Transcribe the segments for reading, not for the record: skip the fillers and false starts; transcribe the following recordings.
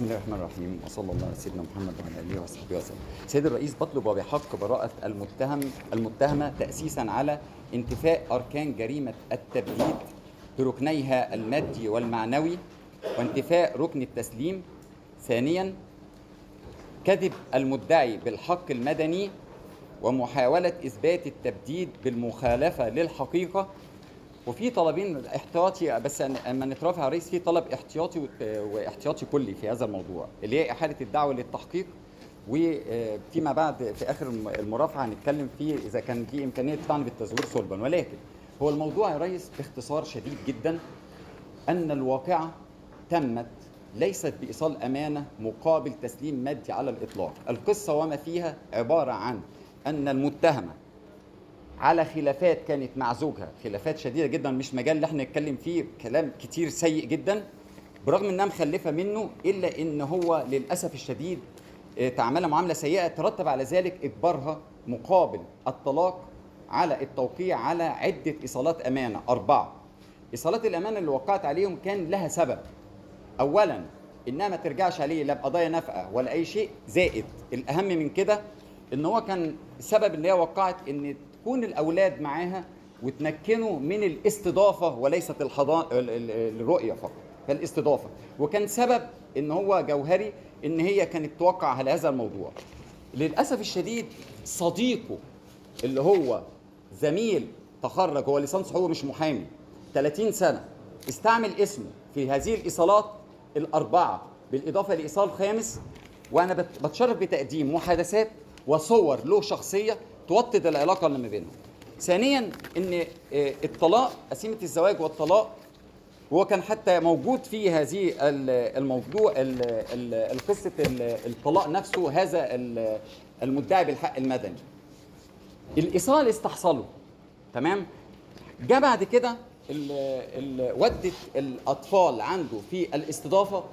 بسم الله الرحمن الرحيم، وصلى الله على سيدنا محمد وعلى اله وصحبه وسلم. سيد الرئيس، بطلب وبحق براءة المتهمة تأسيسا على انتفاء أركان جريمة التبديد بركنيها المادي والمعنوي، وانتفاء ركن التسليم. ثانيا، كذب المدعي بالحق المدني ومحاولة إثبات التبديد بالمخالفة للحقيقة. وفي طلبين احتياطي، بس اما نترافع يا ريس، في طلب احتياطي واحتياطي كلي في هذا الموضوع، اللي هي احاله الدعوه للتحقيق، وفيما بعد في اخر المرافعه هنتكلم فيه اذا كان في امكانيه طعن بالتزوير صلبا. ولكن هو الموضوع يا ريس باختصار شديد جدا ان الواقعه تمت ليست بايصال امانه مقابل تسليم مادي على الاطلاق. القصه وما فيها عباره عن ان المتهمه على خلافات كانت مع زوجها، خلافات شديده جدا، مش مجال اللي احنا نتكلم فيه، كلام كتير سيء جدا، برغم انها مخلفه منه، الا ان هو للاسف الشديد تعاملها معامله سيئه ترتب على ذلك اجبارها مقابل الطلاق على التوقيع على عده ايصالات امانه 4. ايصالات الامانه اللي وقعت عليهم كان لها سبب. اولا، انها ما ترجعش عليه لا بقضايا نفقه ولا اي شيء، زائد الاهم من كده ان هو كان سبب اللي هي وقعت ان تكون الاولاد معاها وتمكنوا من الاستضافه وليست الرؤيه فقط، فالاستضافه. وكان سبب ان هو جوهري ان هي كانت توقع على هذا الموضوع. للاسف الشديد صديقه اللي هو زميل تخرج، هو ليسانس حقوق مش محامي، 30 سنه، استعمل اسمه في هذه الايصالات الاربعه بالاضافه لايصال خامس. وانا بتشرف بتقديم محادثات وصور له شخصيه توطد العلاقه اللي ما بينهم. ثانيا، ان الطلاق، قسيمه الزواج والطلاق، هو كان حتى موجود في هذه الموضوع القصه الطلاق نفسه، هذا المدعي بالحق المدني الايصال استحصله. تمام. جاء بعد كده ودت الاطفال عنده في الاستضافه،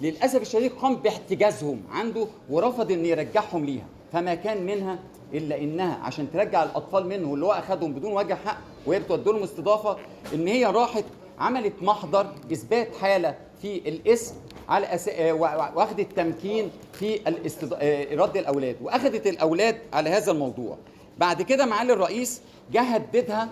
للاسف الشديد قام باحتجازهم عنده ورفض ان يرجعهم ليها، فما كان منها الا انها عشان ترجع الاطفال منه اللي هو اخذهم بدون وجه حق وهي بتودي لهم استضافه، ان هي راحت عملت محضر اثبات حاله في الاسم على واخدت تمكين في رد الاولاد، واخذت الاولاد على هذا الموضوع. بعد كده معالي الرئيس جه هددها،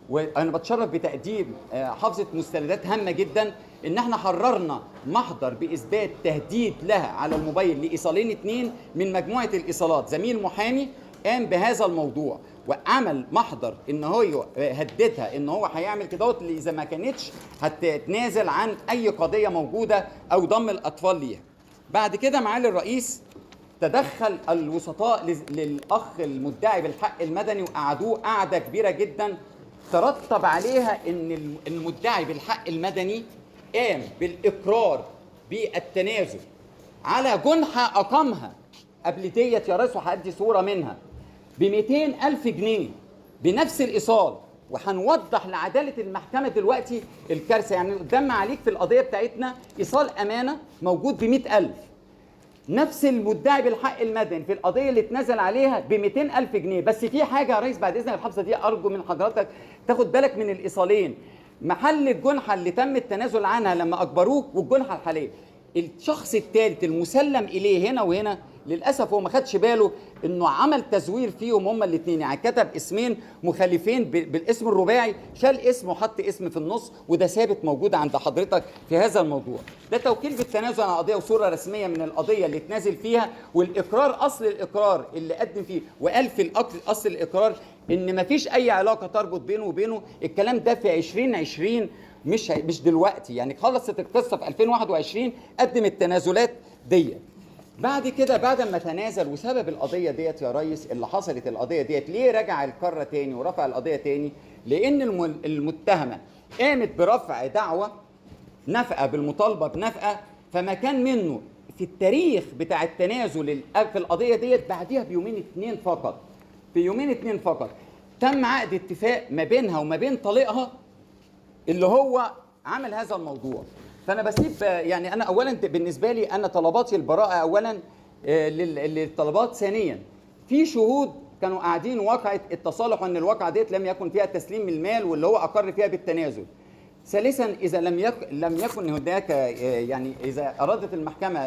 وانا بتشرف بتقديم حافظه مستندات هامه جدا ان احنا حررنا محضر باثبات تهديد لها على الموبايل لايصالين 2 من مجموعه الايصالات. زميل محامي قام بهذا الموضوع وعمل محضر ان هو هددها ان هو هيعمل كده اذا ما كانتش هتتنازل عن اي قضيه موجوده او ضم الاطفال ليها. بعد كده معالي الرئيس تدخل الوسطاء للاخ المدعي بالحق المدني وقعدوه قعده كبيره جدا ترتب عليها ان المدعي بالحق المدني قام بالاقرار بالتنازل على جنحه اقامها قبل ديت يا ريس، وهدي صوره منها ب 200,000 جنيه بنفس الايصال. وهنوضح لعداله المحكمه دلوقتي الكارثه. يعني قدام عليك في القضيه بتاعتنا ايصال امانه موجود ب 100,000، نفس المدعي بالحق المدني في القضيه اللي اتنزل عليها ب 200,000 جنيه. بس في حاجه يا ريس بعد اذن الحافظه دي ارجو من حضرتك تاخد بالك من الايصالين، محل الجنحه اللي تم التنازل عنها لما اجبروك والجنحه الحاليه. الشخص الثالث المسلم اليه هنا وهنا للاسف هو ما خدش باله انه عمل تزوير فيهم هما الاثنين، يعني كتب اسمين مخالفين بالاسم الرباعي، شال اسم وحط اسم في النص، وده ثابت موجود عند حضرتك في هذا الموضوع. ده توكيل بالتنازل عن قضيه وصوره رسميه من القضيه اللي اتنازل فيها، والاقرار اصل الاقرار اللي قدم فيه وقال في اصل الاقرار ان ما فيش اي علاقه تربط بينه وبينه. الكلام ده في 2020 مش دلوقتي، يعني خلصت القصه في 2021 قدم التنازلات ديت. بعد كده بعد ما تنازل وسبب القضيه ديت يا ريس اللي حصلت القضيه ديت ليه رجع القاره تاني ورفع القضيه تاني؟ لان المتهمه قامت برفع دعوه نفقه بالمطالبه بنفقه، فما كان منه في التاريخ بتاع التنازل في القضيه ديت بعديها بيومين 2 فقط، في يومين 2 فقط تم عقد اتفاق ما بينها وما بين طليقها اللي هو عمل هذا الموضوع. فانا بسيب يعني انا اولا بالنسبه لي انا طلباتي البراءه اولا للطلبات. ثانيا، في شهود كانوا قاعدين واقعه التصالح وان الواقعه ديت لم يكن فيها تسليم المال واللي هو اقر فيها بالتنازل. ثالثا، اذا لم يكن هناك يعني اذا ارادت المحكمه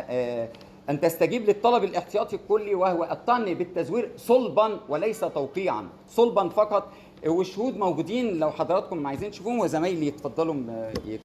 ان تستجيب للطلب الاحتياطي الكلي، وهو الطعن بالتزوير صلبا وليس توقيعا، صلبا فقط، والشهود موجودين لو حضراتكم عايزين تشوفوهم، وزمايلي يتفضلوا